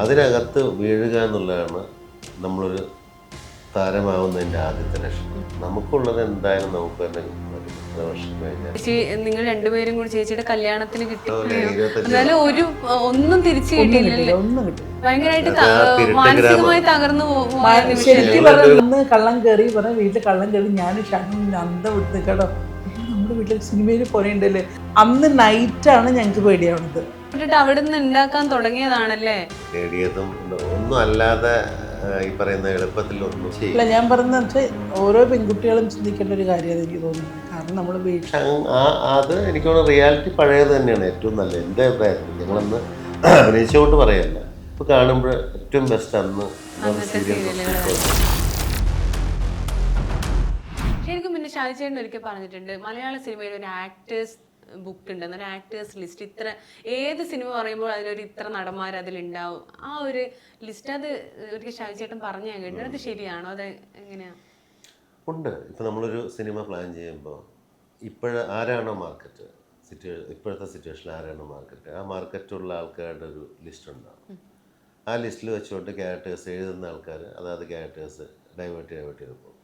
അതിനകത്ത് വീഴുക എന്നുള്ളതാണ് നമ്മളൊരു താരമാവുന്നതിൻ്റെ ആദ്യത്തെ ലക്ഷണം. നമുക്കുള്ളത് എന്തായാലും നമുക്ക് തന്നെ വരും. എത്ര വർഷം കഴിഞ്ഞാൽ ചേച്ചി നിങ്ങൾ രണ്ടുപേരും കൂടി ചേച്ചിയുടെ കല്യാണത്തിന് കിട്ടി. ഇരുപത്തഞ്ച് എന്നാലും ഒന്നും തിരിച്ചു കിട്ടിയില്ലല്ലേ? ഒന്നും കിട്ടില്ല. ഭയങ്കരമായിട്ട് തിരുട്ട് മാനസികമായി തകർന്നു ശരിക്കും പറഞ്ഞ കള്ളം കയറി പറഞ്ഞ വീട്ടിൽ കള്ളം കയറി ഞാൻ അന്തം വിട്ട് നിൽക്കടോ, നമ്മുടെ വീട്ടിൽ സിനിമയിൽ പോലെയുണ്ടല്ലേ. അന്ന് നൈറ്റാണ് ഞങ്ങൾക്ക് പേടിയാവുന്നത്. അവിടെ നിന്ന് ഉണ്ടാക്കാൻ തുടങ്ങിയതാണല്ലേ? നേടിയതും ഒന്നും അല്ലാതെ ഈ പറയുന്ന എളുപ്പത്തിൽ ഒന്നും അല്ല, ചെയ്യില്ല. ഞാൻ പറഞ്ഞതെന്ന് വെച്ചാൽ ഓരോ പെൺകുട്ടികളും ചിന്തിക്കേണ്ട ഒരു കാര്യമാണ് എനിക്ക് തോന്നുന്നത്. കാരണം നമ്മൾ വീട്ടിൽ അത് എനിക്ക് തോന്നുന്നു റിയാലിറ്റി പഴയത് തന്നെയാണ് ഏറ്റവും നല്ലത്. എൻ്റെ അഭിപ്രായത്തിൽ ഞങ്ങളന്ന് അഭിനയിച്ചുകൊണ്ട് പറയല്ല, ഇപ്പോൾ കാണുമ്പോൾ ഏറ്റവും ബെസ്റ്റ് അന്ന് സീരിയൽ. ശരിക്കും പിന്നെ ഷാജിച്ചേട്ടൻ ഒരിക്കൽ പറഞ്ഞിട്ടുണ്ട് മലയാള സിനിമയിൽ ഒരു ആക്ടേഴ്സ് ബുക്ക് ഉണ്ട്, എന്നൊരു ആക്ടേഴ്സ് ലിസ്റ്റ്. ഇത്ര ഏത് സിനിമ പറയുമ്പോൾ അതിലൊരു ഇത്ര നടന്മാർ അതിലുണ്ടാവും, ആ ഒരു ലിസ്റ്റ്. അത് ഒരിക്കൽ ഷാജിച്ചേട്ടൻ പറഞ്ഞു ഞാൻ കേട്ടു. അത് ശരിയാണോ? അത് എങ്ങനെയാ? ഉണ്ട്. ഇപ്പോൾ നമ്മളൊരു സിനിമ പ്ലാൻ ചെയ്യുമ്പോൾ ആരാണോ മാർക്കറ്റ് ഇപ്പോഴത്തെ സിറ്റുവേഷനിൽ ആരാണോ മാർക്കറ്റ്, ആ മാർക്കറ്റുള്ള ആൾക്കാരുടെ ഒരു ലിസ്റ്റ് ഉണ്ടാകും. ആ ലിസ്റ്റിൽ വെച്ചുകൊണ്ട് ക്യാരക്ടേഴ്സ് എഴുതുന്ന ആൾക്കാർ അതായത് ക്യാരക്ടേഴ്സ് ഡൈവേർട്ട് ചെയ്ത് പോകും.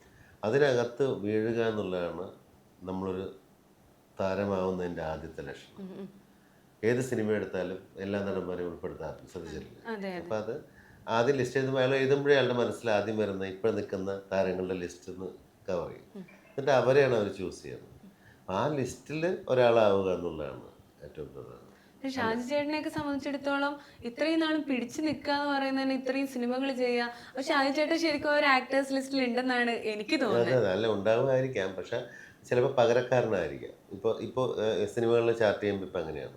അതിനകത്ത് വീഴുക എന്നുള്ളതാണ് നമ്മളൊരു താരമാവുന്നതിൻ്റെ ആദ്യത്തെ ലക്ഷണം. ഏത് സിനിമ എടുത്താലും എല്ലാ നടന്മാരെയും ഉൾപ്പെടുത്താറുണ്ട്, ശ്രദ്ധിച്ചിട്ടില്ല? അപ്പം അത് ആദ്യം ലിസ്റ്റ് എഴുതുമ്പോൾ അയാൾ എഴുതുമ്പോഴേ അയാളുടെ മനസ്സിൽ ആദ്യം വരുന്ന ഇപ്പോൾ നിൽക്കുന്ന താരങ്ങളുടെ ലിസ്റ്റ് ഒന്ന് കവർ ചെയ്യും. എന്നിട്ട് അവരെയാണ് അവർ ചൂസ് ചെയ്യുന്നത്. ആ ലിസ്റ്റിൽ ഒരാളാവുക എന്നുള്ളതാണ് ഏറ്റവും പ്രധാനം. ഷാജി ചേട്ടനെയൊക്കെ സംബന്ധിച്ചിടത്തോളം ഇത്രയും നാളും പിടിച്ചു നിൽക്കുക എന്ന് പറയുന്നതിന് ഇത്രയും സിനിമകൾ ചെയ്യുക. പക്ഷെ ഷാജി ചേട്ടൻ ശരിക്കും ഒരു ആക്ടേഴ്സ് ലിസ്റ്റിൽ ഉണ്ടെന്നാണ് എനിക്ക് തോന്നുന്നത്. നല്ല ഉണ്ടാവുമായിരിക്കാം, പക്ഷെ ചിലപ്പോൾ പകരക്കാരനായിരിക്കാം. ഇപ്പോൾ സിനിമകളിൽ ചാർട്ട് ചെയ്യുമ്പോൾ ഇപ്പം അങ്ങനെയാണ്,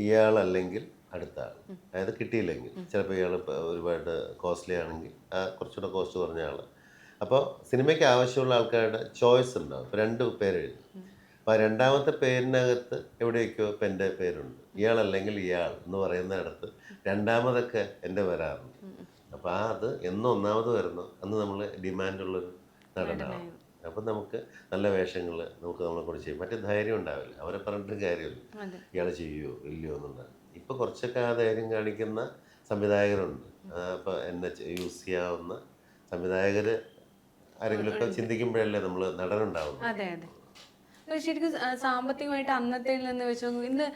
ഇയാളല്ലെങ്കിൽ അടുത്ത ആൾ. അതായത് കിട്ടിയില്ലെങ്കിൽ ചിലപ്പോൾ ഇയാൾ ഒരുപാട് കോസ്റ്റ്ലി ആണെങ്കിൽ കുറച്ചുകൂടെ കോസ്റ്റ് കുറഞ്ഞ ആൾ. അപ്പോൾ സിനിമയ്ക്ക് ആവശ്യമുള്ള ആൾക്കാരുടെ ചോയ്സ് ഉണ്ടാവും. ഇപ്പോൾ 2 പേരെഴുതും. അപ്പോൾ ആ രണ്ടാമത്തെ പേരിനകത്ത് എവിടെയൊക്കെയോ ഇപ്പം എൻ്റെ പേരുണ്ട്, ഇയാളല്ലെങ്കിൽ ഇയാൾ എന്ന് പറയുന്നിടത്ത് രണ്ടാമതൊക്കെ എൻ്റെ വരാറുണ്ട്. അപ്പോൾ അത് എന്ന് ഒന്നാമത് വരുന്നു അന്ന് നമ്മൾ ഡിമാൻഡുള്ളൊരു നടനാണ്. അപ്പം നമുക്ക് നല്ല വേഷങ്ങൾ നമ്മളെ കൂടെ ചെയ്യും. മറ്റേ ധൈര്യം ഉണ്ടാവില്ല, അവരെ പറഞ്ഞിട്ട് കാര്യമില്ല, ഇയാൾ ചെയ്യുമോ ഇല്ലയോ എന്നുള്ളത്. ഇപ്പോൾ കുറച്ചൊക്കെ ആ ധൈര്യം കാണിക്കുന്ന സംവിധായകരുണ്ട്. അപ്പോൾ എന്നെ യൂസ് ചെയ്യാവുന്ന സംവിധായകർ ആരെങ്കിലുമൊക്കെ ചിന്തിക്കുമ്പോഴല്ലേ നമ്മൾ നടനുണ്ടാവുന്നു. അതെ അതെ. ശരിക്കും സാമ്പത്തികമായിട്ട് അന്നത്തെ നിന്ന് വെച്ച് നോക്കും, ഇന്ന്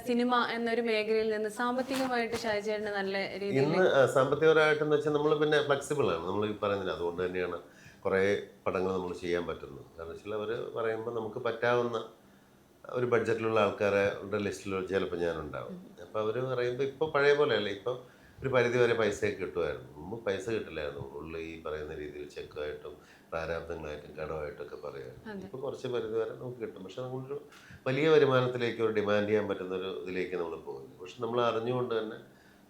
സിനിമ എന്നൊരു മേഖലയിൽ നിന്ന് സാമ്പത്തികമായിട്ട് ഷാജി ചേട്ടന് നല്ല രീതിയിൽ ഇന്ന് സാമ്പത്തികപരമായിട്ടെന്ന് വെച്ചാൽ നമ്മൾ പിന്നെ ഫ്ലെക്സിബിളാണ്. നമ്മൾ ഈ പറയുന്നില്ല, അതുകൊണ്ട് തന്നെയാണ് കുറേ പടങ്ങൾ നമ്മൾ ചെയ്യാൻ പറ്റുന്നത്. കാരണം വെച്ചാൽ അവർ പറയുമ്പോൾ നമുക്ക് പറ്റാവുന്ന ഒരു ബഡ്ജറ്റിലുള്ള ആൾക്കാരുടെ ലിസ്റ്റിൽ ചിലപ്പോൾ ഞാനുണ്ടാവും. അപ്പോൾ അവർ പറയുമ്പോൾ ഇപ്പോൾ പഴയ പോലെയല്ല, ഇപ്പോൾ ഒരു പരിധി വരെ പൈസയൊക്കെ കിട്ടുമായിരുന്നു. മുമ്പ് പൈസ കിട്ടില്ലായിരുന്നു. ഉള്ളു ഈ പറയുന്ന രീതിയിൽ ചെക്കായിട്ടും പ്രാരാബ്ദങ്ങളായിട്ടും കടമായിട്ടൊക്കെ പറയുമായിരുന്നു. ഇപ്പോൾ കുറച്ച് പരിധി വരെ നമുക്ക് കിട്ടും. പക്ഷെ നമ്മളൊരു വലിയ വരുമാനത്തിലേക്ക് ഒരു ഡിമാൻഡ് ചെയ്യാൻ പറ്റുന്നൊരു ഇതിലേക്ക് നമ്മൾ പോകുന്നു. പക്ഷെ നമ്മൾ അറിഞ്ഞുകൊണ്ട് തന്നെ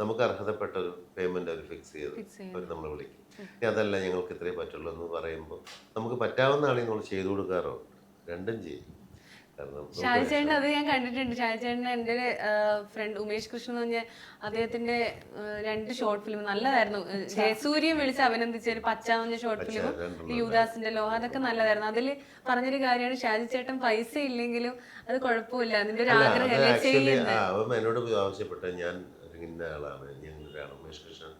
നമുക്ക് അർഹതപ്പെട്ട ഒരു പേയ്മെൻറ്റ് അവർ ഫിക്സ് ചെയ്ത് അവർ നമ്മളെ വിളിക്കും. അതല്ല ഞങ്ങൾക്ക് ഇത്രയേ പറ്റുള്ളൂ എന്ന് പറയുമ്പോൾ നമുക്ക് പറ്റാവുന്ന ആളെ നമ്മൾ ചെയ്തു കൊടുക്കാറുണ്ട്. രണ്ടും ചെയ്യും. ഷാജി ചേട്ടൻ അത് ഞാൻ കണ്ടിട്ടുണ്ട്. ഷാജി ചേട്ടൻ എൻ്റെ ഫ്രണ്ട് ഉമേഷ് കൃഷ്ണൻ എന്ന് പറഞ്ഞ അദ്ദേഹത്തിന്റെ 2 ഷോർട്ട് ഫിലിം നല്ലതായിരുന്നു. ജയസൂര്യയെ വിളിച്ച് അഭിനന്ദിച്ച ഒരു പച്ച എന്ന് പറഞ്ഞ ഷോർട്ട് ഫിലിമും യുവദാസിന്റെ ലോഹ, അതൊക്കെ നല്ലതായിരുന്നു. അതിൽ പറഞ്ഞൊരു കാര്യമാണ് ഷാജി ചേട്ടൻ പൈസ ഇല്ലെങ്കിലും അത് കുഴപ്പമില്ല, അതിന്റെ ഒരു ആഗ്രഹം എന്നോട് ആവശ്യപ്പെട്ട ഞാൻ ഇന്ന ആളാണ്, ഞങ്ങളൊരാണ് ഉമേഷ് കൃഷ്ണൻ,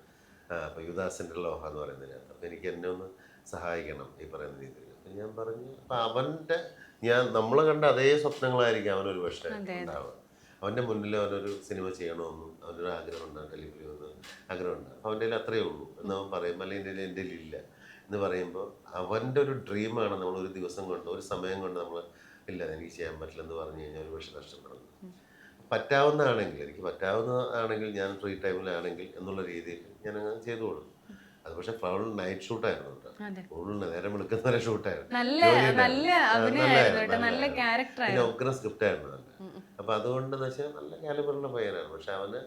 അപ്പോൾ യുവദാസിന്റെ ലോഹ എന്ന് പറയുന്നതിനകത്ത്. അപ്പോൾ എനിക്ക് എന്നെ ഒന്ന് സഹായിക്കണം ഈ പറയുന്ന രീതിയിൽ. അപ്പം ഞാൻ പറഞ്ഞു, അപ്പം നമ്മൾ കണ്ട അതേ സ്വപ്നങ്ങളായിരിക്കും അവനൊരു പക്ഷേ ഉണ്ടാവുക. അവൻ്റെ മുന്നിൽ അവനൊരു സിനിമ ചെയ്യണമെന്നും അവനൊരു ആഗ്രഹമുണ്ട്, ടെലിഫിലിം എന്ന് ആഗ്രഹമുണ്ട്. അപ്പോൾ അവൻ്റെ കയ്യിൽ അത്രയേ ഉള്ളൂ എന്ന് അവൻ പറയും, അല്ലെങ്കിൽ എൻ്റെ ഇല്ല എന്ന് പറയുമ്പോൾ അവൻ്റെ ഒരു ഡ്രീമാണ് നമ്മളൊരു ദിവസം കൊണ്ട് ഒരു സമയം കൊണ്ട് നമ്മൾ ഇല്ല എനിക്ക് ചെയ്യാൻ പറ്റില്ല എന്ന് പറഞ്ഞു കഴിഞ്ഞാൽ ഒരു പക്ഷേ നഷ്ടപ്പെടുന്നു. പറ്റാവുന്നതാണെങ്കിൽ എനിക്ക് പറ്റാവുന്നതാണെങ്കിൽ ഞാൻ ഫ്രീ ടൈമിലാണെങ്കിൽ എന്നുള്ള രീതിയിൽ ഞാൻ അങ്ങനെ ചെയ്തു കൊടുക്കും. അത് പക്ഷെ ഫുൾ നൈറ്റ് ഷൂട്ടായിരുന്നു കേട്ടോ, ഫുൾ നേരം വിളിക്കുന്നവരെ ഷൂട്ടായിരുന്നു. പിന്നെ ഉഗ്ര സ്ക്രിപ്റ്റ് ആയിരുന്നു നല്ല. അപ്പൊ അതുകൊണ്ടെന്ന് വെച്ചാൽ നല്ല കാലിബറുള്ള പയ്യനാണ്. പക്ഷെ അവന്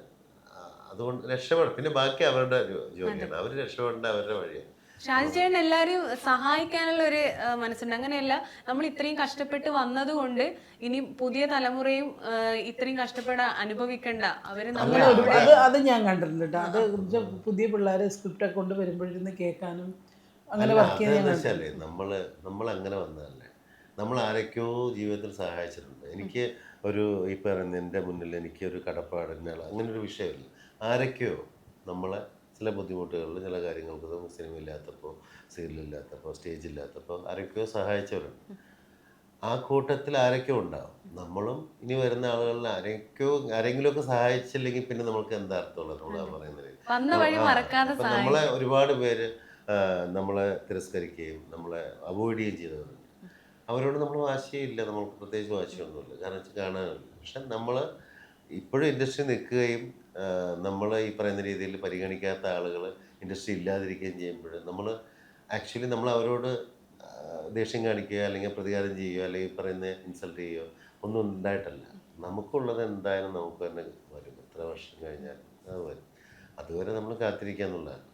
അതുകൊണ്ട് രക്ഷപ്പെടും. പിന്നെ ബാക്കി അവരുടെ ജോലിയാണ്, അവർ രക്ഷപ്പെടേണ്ട അവരുടെ വഴിയാണ്. ഷാജി ചേട്ടൻ എല്ലാവരെയും സഹായിക്കാനുള്ള ഒരു മനസ്സുണ്ട്. അങ്ങനെയല്ല, നമ്മൾ ഇത്രയും കഷ്ടപ്പെട്ട് വന്നതുകൊണ്ട് ഇനി പുതിയ തലമുറയും ഇത്രയും കഷ്ടപ്പെടാൻ അനുഭവിക്കണ്ട. അത് ഞാൻ കണ്ടിട്ടുണ്ട് കേട്ടോ. അത് പുതിയ പിള്ളേരെ സ്ക്രിപ്റ്റൊക്കെ കൊണ്ട് വരുമ്പോഴിരുന്ന് കേൾക്കാനും അങ്ങനെ വർക്ക് ചെയ്യാൻ നമ്മൾ അങ്ങനെ വന്നതല്ലേ, നമ്മൾ ആരൊക്കെയോ ജീവിതത്തിൽ സഹായിച്ചിട്ടുണ്ട്. എനിക്ക് ഒരു ഈ പറയുന്ന എൻ്റെ മുന്നിൽ എനിക്കൊരു കടപ്പാട് അങ്ങനെ ഒരു വിഷയമില്ല. ആരൊക്കെയോ നമ്മളെ ചില ബുദ്ധിമുട്ടുകളിൽ ചില കാര്യങ്ങൾക്ക് സിനിമയില്ലാത്തപ്പോൾ, സീരിയലില്ലാത്തപ്പോൾ, സ്റ്റേജില്ലാത്തപ്പോൾ ആരൊക്കെയോ സഹായിച്ചവരുണ്ട്. ആ കൂട്ടത്തിൽ ആരൊക്കെയോ ഉണ്ടാവും. നമ്മളും ഇനി വരുന്ന ആളുകളിൽ ആരെങ്കിലുമൊക്കെ സഹായിച്ചില്ലെങ്കിൽ പിന്നെ നമുക്ക് എന്താ അർത്ഥമുള്ളത് നമ്മൾ പറയുന്നത്. വന്ന വഴി മറക്കാതെ അപ്പം നമ്മളെ ഒരുപാട് പേര് നമ്മളെ തിരസ്കരിക്കുകയും നമ്മളെ അവോയ്ഡ് ചെയ്യുകയും ചെയ്തവരുണ്ട്. അവരോട് നമ്മൾ വാശിയില്ല, നമുക്ക് പ്രത്യേകിച്ച് വാശിയൊന്നുമില്ല, കാരണം വെച്ചാൽ കാണാനില്ല. പക്ഷെ നമ്മൾ ഇപ്പോഴും ഇൻഡസ്ട്രി നിൽക്കുകയും നമ്മൾ ഈ പറയുന്ന രീതിയിൽ പരിഗണിക്കാത്ത ആളുകൾ ഇൻഡസ്ട്രി ഇല്ലാതിരിക്കുകയും ചെയ്യുമ്പോൾ നമ്മൾ അവരോട് ദേഷ്യം കാണിക്കുകയോ അല്ലെങ്കിൽ പ്രതികാരം ചെയ്യുകയോ അല്ലെങ്കിൽ പറയുന്ന ഇൻസൾട്ട് ചെയ്യുകയോ ഒന്നും ഉണ്ടായിട്ടല്ല. നമുക്കുള്ളത് എന്തായാലും നമുക്ക് തന്നെ വരും, എത്ര വർഷം കഴിഞ്ഞാൽ അത് വരും. അതുവരെ നമ്മൾ കാത്തിരിക്കുക എന്നുള്ളതാണ്.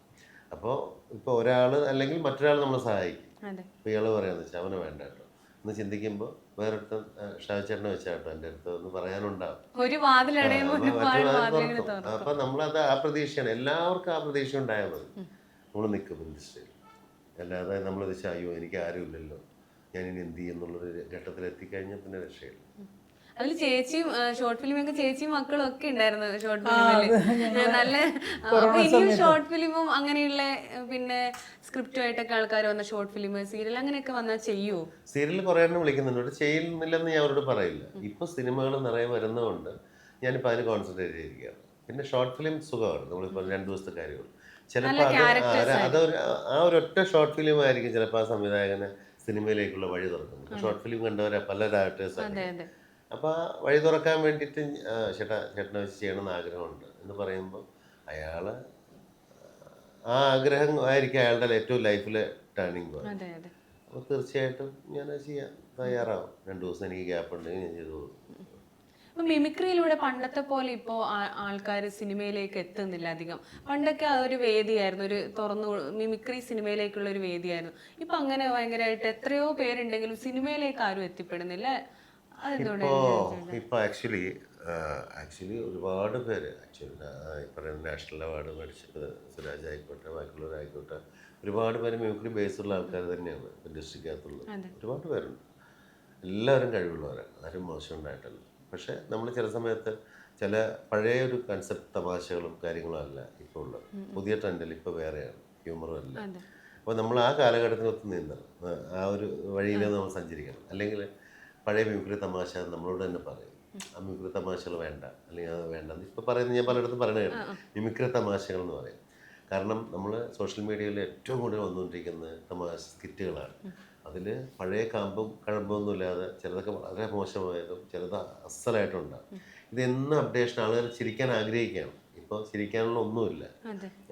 അപ്പോൾ ഇപ്പോൾ ഒരാൾ അല്ലെങ്കിൽ മറ്റൊരാൾ നമ്മളെ സഹായിക്കും. ഇപ്പോൾ ഇയാൾ പറയാമെന്ന് വെച്ചാൽ അവനെ വേണ്ട കേട്ടോ എന്ന് ചിന്തിക്കുമ്പോൾ വേറൊരുത്തൻ ഷാജേട്ടനെ വെച്ചാട്ടോ എൻ്റെ അടുത്ത് ഒന്ന് പറയാനുണ്ടാവും. അപ്പം നമ്മളത് ആ പ്രതീക്ഷയാണ്, എല്ലാവർക്കും ആ പ്രതീക്ഷ ഉണ്ടായാൽ മതി. നമ്മൾ നിൽക്കും ഇൻഡസ്ട്രിയിൽ. അല്ലാതെ നമ്മൾ വെച്ചാൽ അയ്യോ എനിക്ക് ആരും ഇല്ലല്ലോ, ഞാനിനി എന്ത് ചെയ്യും എന്നുള്ളൊരു ഘട്ടത്തിൽ എത്തിക്കഴിഞ്ഞാൽ പിന്നെ രക്ഷയില്ല. അതിൽ ചേച്ചിയും ഷോർട്ട് ഫിലിമൊക്കെ ചേച്ചിയും മക്കളും ഒക്കെ ഉണ്ടായിരുന്നു ഷോർട്ട് ഫിലിമില്. നല്ല ഇനിയും ഷോർട്ട് ഫിലിമും അങ്ങനെയുള്ള പിന്നെ സ്ക്രിപ്റ്റുമായിട്ടൊക്കെ ആൾക്കാർ വന്ന ഷോർട്ട് ഫിലിം, സീരിയൽ അങ്ങനെയൊക്കെ വന്നാൽ ചെയ്യുമോ? സീരിയൽ കുറേ എണ്ണം വിളിക്കുന്നുണ്ട്, ചെയ്യുന്നില്ലെന്ന് ഞാൻ അവരോട് പറയില്ല. ഇപ്പോൾ സിനിമകൾ നിറയെ വരുന്നതുകൊണ്ട് ഞാനിപ്പോൾ അതിന് കോൺസെൻട്രേറ്റ് ചെയ്തിരിക്കുകയാണ്. പിന്നെ ഷോർട്ട് ഫിലിം സുഖമാണ്, നമ്മളിപ്പോൾ 2 ദിവസത്തെ കാര്യങ്ങൾ ചിലപ്പോൾ അതൊരു ഒരൊറ്റ ഷോർട്ട് ഫിലിം ആയിരിക്കും ചിലപ്പോൾ ആ സംവിധായകന് സിനിമയിലേക്കുള്ള വഴി തുറക്കുന്നത്. ഷോർട്ട് ഫിലിം കണ്ടവരെ പല ഡയറക്ടേഴ്സാണ്. അപ്പോൾ ആ വഴി തുറക്കാൻ വേണ്ടിയിട്ട് ചേട്ടനെ വെച്ച് ചെയ്യണമെന്ന് ആഗ്രഹമുണ്ട് എന്ന് പറയുമ്പോൾ അയാൾ ആ ആഗ്രഹം ആയിരിക്കും അയാളുടെ ഏറ്റവും ലൈഫിലെ ടേണിംഗ് പോയിന്റ്. അപ്പോൾ തീർച്ചയായിട്ടും ഞാനത് ചെയ്യാൻ തയ്യാറാവും. 2 ദിവസം എനിക്ക് ഗ്യാപ്പ് ഉണ്ടെങ്കിൽ ഞാൻ ചെയ്തു പോകും. മിമിക്രിയിലൂടെ പണ്ടത്തെ പോലെ ഇപ്പോൾ ആൾക്കാർ സിനിമയിലേക്ക് എത്തുന്നില്ല അധികം. പണ്ടൊക്കെ അതൊരു വേദിയായിരുന്നു, ഒരു തുറന്നു മിമിക്രി സിനിമയിലേക്കുള്ള ഒരു വേദിയായിരുന്നു. ഇപ്പൊ അങ്ങനെ ഭയങ്കരമായിട്ട് എത്രയോ പേരുണ്ടെങ്കിലും സിനിമയിലേക്ക് ആരും എത്തിപ്പെടുന്നില്ല. ഇപ്പോൾ ആക്ച്വലി ഒരുപാട് പേര് പറയുന്ന നാഷണൽ അവാർഡ് മേടിച്ചിട്ട് സുരാജ് ആയിക്കോട്ടെ ബാക്കിയുള്ളവരായിക്കോട്ടെ ഒരുപാട് പേര് മിമിക്രി ബേസുള്ള ആൾക്കാർ തന്നെയാണ് ഇൻഡസ്ട്രിക്കകത്തുള്ളത്. ഒരുപാട് പേരുണ്ട്, എല്ലാവരും കഴിവുള്ളവരാണ്, ആരും മോശം ഉണ്ടായിട്ടല്ല. പക്ഷേ നമ്മൾ ചില സമയത്ത് ചില പഴയ ഒരു കൺസെപ്റ്റ് തമാശകളും കാര്യങ്ങളും അല്ല ഇപ്പോൾ ഉള്ളത്. പുതിയ ട്രെൻഡിൽ ഇപ്പോൾ വേറെയാണ്, ഹ്യൂമറും അല്ല. അപ്പോൾ നമ്മൾ ആ കാലഘട്ടത്തിനൊത്ത് നീന്തണം, ആ ഒരു വഴിയിൽ നമ്മൾ സഞ്ചരിക്കണം. അല്ലെങ്കിൽ പഴയ മിമിക്രി തമാശ നമ്മളോട് തന്നെ പറയും, ആ മിമിക്രി തമാശകൾ വേണ്ട അല്ലെങ്കിൽ അത് വേണ്ടെന്ന് ഇപ്പോൾ പറയുന്നത് ഞാൻ പലയിടത്തും പറയുന്നത് മിമിക്രി തമാശകൾ എന്ന് പറയും. കാരണം നമ്മൾ സോഷ്യൽ മീഡിയയിൽ ഏറ്റവും കൂടുതൽ വന്നുകൊണ്ടിരിക്കുന്നത് തമാശ സ്കിറ്റുകളാണ്. അതിൽ പഴയ കഴമ്പൊന്നും ഇല്ലാതെ ചിലതൊക്കെ വളരെ മോശമായതും ചിലത് അസലായിട്ടുണ്ടാകും. ഇതെന്നും അപ്ഡേഷൻ, ആളുകൾ ചിരിക്കാൻ ആഗ്രഹിക്കുകയാണ്. ഇപ്പോൾ ചിരിക്കാനുള്ള ഒന്നുമില്ല.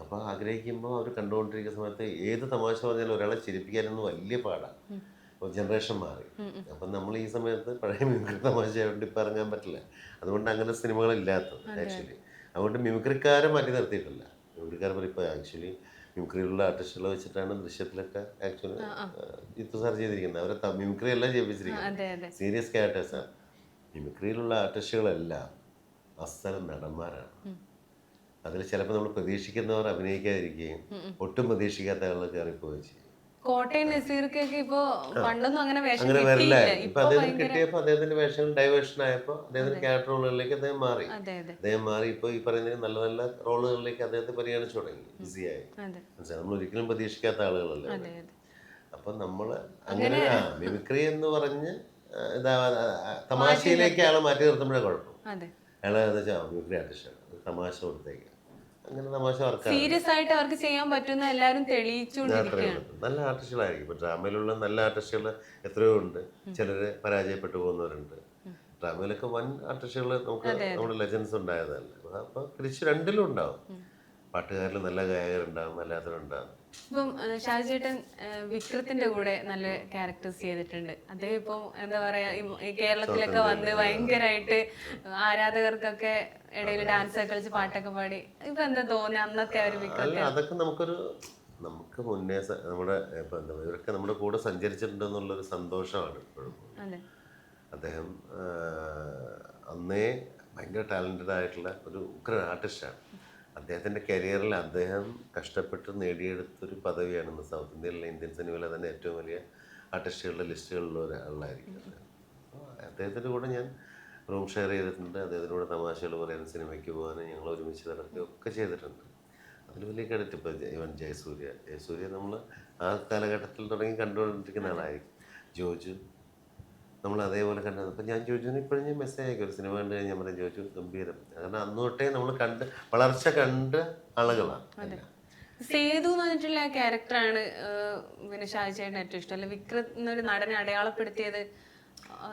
അപ്പോൾ ആഗ്രഹിക്കുമ്പോൾ അവർ കണ്ടുകൊണ്ടിരിക്കുന്ന സമയത്ത് ഏത് തമാശ പറഞ്ഞാലും ഒരാളെ ചിരിപ്പിക്കാനൊന്നും വലിയ പാടാണ്. അപ്പോൾ ജനറേഷൻ മാറി. അപ്പം നമ്മൾ ഈ സമയത്ത് പഴയ മിമിക്രി തമാശയായിട്ട് ഇപ്പം ഇറങ്ങാൻ പറ്റില്ല. അതുകൊണ്ട് അങ്ങനെ സിനിമകളില്ലാത്തത് ആക്ച്വലി. അതുകൊണ്ട് മിമിക്രിക്കാരെ മാറ്റി നിർത്തിയിട്ടില്ല. മിമിക്രിക്കാരെ ഇപ്പോൾ ആക്ച്വലി മിമിക്രിയിലുള്ള ആർട്ടിസ്റ്റുകളെ വെച്ചിട്ടാണ് ദൃശ്യത്തിലൊക്കെ ആക്ച്വലി ജിത്തു സാർ ചെയ്തിരിക്കുന്നത്. അവരെ മിമിക്രി എല്ലാം ചെയ്യിപ്പിച്ചിരിക്കുന്നത് സീരിയസ് ക്യാരക്ടേഴ്സാണ്. മിമിക്രിയിലുള്ള ആർട്ടിസ്റ്റുകളെല്ലാം അസൽ നടന്മാരാണ്. അതിൽ ചിലപ്പോൾ നമ്മൾ പ്രതീക്ഷിക്കുന്നവർ അഭിനയിക്കാതിരിക്കുകയും ഒട്ടും പ്രതീക്ഷിക്കാത്ത ആളുകൾ കയറിപ്പോവുകയും ചെയ്യും. കോട്ടയം നസീർക്കൊക്കെ ഇപ്പൊ പണ്ടൊന്നും അങ്ങനെ വരില്ല. ഇപ്പൊ അദ്ദേഹത്തിന് കിട്ടിയപ്പോൾ അദ്ദേഹത്തിന്റെ വേഷങ്ങൾ ഡൈവേർഷൻ ആയപ്പോൾ അദ്ദേഹത്തിന്റെ ക്യാരക്ടർ റോളുകളിലേക്ക് അദ്ദേഹം മാറി ഇപ്പോൾ ഈ പറയുന്ന നല്ല നല്ല റോളുകളിലേക്ക് അദ്ദേഹത്തെ പരിഗണിച്ചു തുടങ്ങി. ഈസിയായി മനസ്സിലായി. നമ്മൾ ഒരിക്കലും പ്രതീക്ഷിക്കാത്ത ആളുകളല്ലേ. അപ്പൊ നമ്മള് അങ്ങനെ മിമിക്രി എന്ന് പറഞ്ഞ് തമാശയിലേക്ക് അയാളെ മാറ്റി നിർത്തുമ്പോഴേ കുഴപ്പം. അയാളെ മിമിക്രി ആർട്ടിസ്റ്റാണ്, തമാശ കൊടുത്തേക്ക് അങ്ങനെ തമാശ സീരിയസ് ആയിട്ട് അവർക്ക് ചെയ്യാൻ പറ്റുന്ന എല്ലാവരും തെളിയിച്ചുകൊണ്ടിരിക്കുകയാണ്. നല്ല ആർട്ടിസ്റ്റുകളായിരിക്കും. ഇപ്പൊ ഡ്രാമയിലുള്ള നല്ല ആർട്ടിസ്റ്റുകൾ എത്രയോ ഉണ്ട്. ചിലര് പരാജയപ്പെട്ടു പോകുന്നവരുണ്ട്. ഡ്രാമയിലൊക്കെ വൻ ആർട്ടിസ്റ്റുകൾ നമുക്ക് നമ്മുടെ ലെജൻസ് ഉണ്ടായതല്ല. അപ്പൊ തിരിച്ച് രണ്ടിലും ഉണ്ടാവും. പാട്ടുകാരിൽ നല്ല ഗായകരുണ്ടാവും, അല്ലാത്തവരുണ്ടാവും. ഇപ്പം ഷാജി ചേട്ടൻ വിക്രത്തിന്റെ കൂടെ നല്ല ക്യാരക്ടേഴ്സ് ചെയ്തിട്ടുണ്ട്. അദ്ദേഹം ഇപ്പം എന്താ പറയാ കേരളത്തിലൊക്കെ വന്ന് ഭയങ്കരമായിട്ട് ആരാധകർക്കൊക്കെ ഇടയിൽ ഡാൻസ് ഒക്കെ കളിച്ച് പാട്ടൊക്കെ പാടി. ഇപ്പൊ എന്താ തോന്നി അന്നത്തെ ഒരു വിക്രം? അതൊക്കെ നമുക്ക് മുന്നേ നമ്മുടെ ഇപ്പൊ എന്താ ഇവരൊക്കെ നമ്മുടെ കൂടെ സഞ്ചരിച്ചിട്ടുണ്ടെന്നുള്ളൊരു സന്തോഷമാണ് ഇപ്പോഴും. അദ്ദേഹം അന്നേ ഭയങ്കര ടാലന്റഡ് ആയിട്ടുള്ള ഒരു ഉഗ്രൻ ആർട്ടിസ്റ്റാണ്. അദ്ദേഹത്തിൻ്റെ കരിയറിൽ അദ്ദേഹം കഷ്ടപ്പെട്ട് നേടിയെടുത്തൊരു പദവിയാണ് ഇന്ന് സൗത്ത് ഇന്ത്യയിലെ ഇന്ത്യൻ സിനിമയിലെ തന്നെ ഏറ്റവും വലിയ ആർട്ടിസ്റ്റുകളുടെ ലിസ്റ്റുകളിലുള്ള ഒരാളായിരിക്കും. അപ്പോൾ അദ്ദേഹത്തിൻ്റെ കൂടെ ഞാൻ റൂം ഷെയർ ചെയ്തിട്ടുണ്ട്. അദ്ദേഹത്തിൻ്റെ കൂടെ തമാശകൾ പറയാൻ, സിനിമയ്ക്ക് പോകാൻ ഞങ്ങൾ ഒരുമിച്ച് നടക്കുകയൊക്കെ ചെയ്തിട്ടുണ്ട്. അതിൽ വലിയ ക്രെഡിറ്റ് ഇപ്പോൾ ഇവൻ ജയസൂര്യ നമ്മൾ ആ കാലഘട്ടത്തിൽ തുടങ്ങി കണ്ടുകൊണ്ടിരിക്കുന്ന ആളായിരിക്കും. ജോജു നമ്മൾ അതേപോലെ കണ്ടത്. അപ്പം ഞാൻ ജോജുവിന് ഇപ്പോഴും ഞാൻ മെസ്സേജ് അയക്കും, ഒരു സിനിമ കണ്ടു കഴിഞ്ഞാൽ പറഞ്ഞ ജോജു ഗംഭീരം. കാരണം അന്ന് തൊട്ടേ നമ്മൾ വളർച്ച കണ്ട ആളുകളാണ്. സേതു എന്ന് പറഞ്ഞിട്ടുള്ള ആ ക്യാരക്ടറാണ് പിന്നെ ഷാജിച്ചേട്ടന് ഏറ്റവും ഇഷ്ടം, അല്ലെ വിക്രം എന്നൊരു നടനെ അടയാളപ്പെടുത്തിയത്?